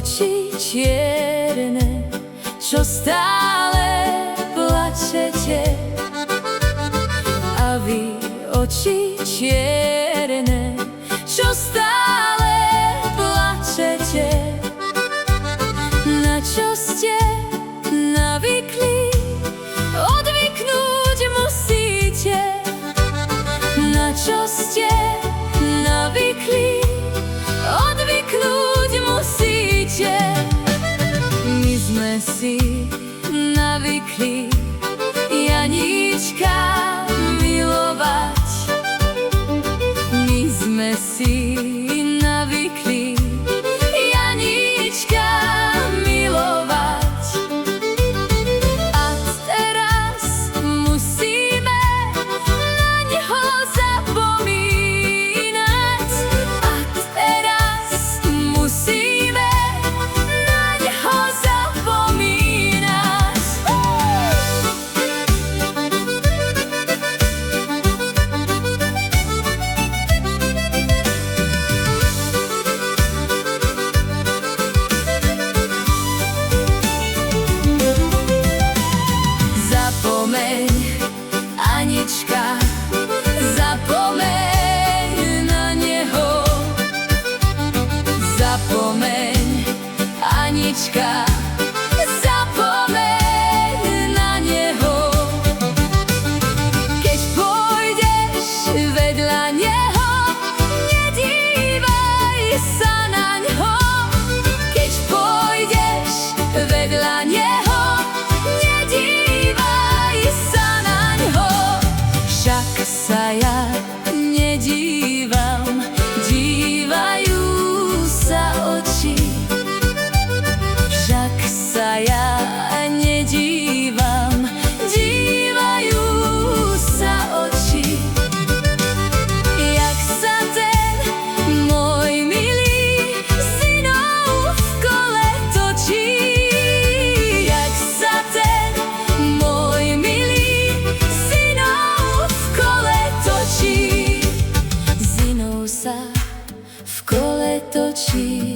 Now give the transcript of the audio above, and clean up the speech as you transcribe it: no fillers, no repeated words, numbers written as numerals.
oči čierne, čo stále plačete. A vy, oči čierne, čo stále plačete. Na čo ste navykli, odvyknúť musíte. Na čo ste navykli, odvyknúť musíte. My sme si navykli Janíčka milovať. My sme si navykli Janíčka milovať. A teraz musíme na neho zapomínať. A teraz musíme na neho zapomínať. Zapomeň, Anička, zapomeň na neho. Zapomeň, Anička, zapomeň na neho. Keď pôjdeš vedľa neho, nedívaj sa na ňo. Keď pôjdeš vedľa neho, nedívaj sa na ňo. Však sa ja nedívam, dívajú sa oči. Však sa ja nedívam, dívajú sa oči. Jak sa ten môj milý synom v kole točí. Jak sa ten môj milý synom v kole točí. Synom sa v kole točí.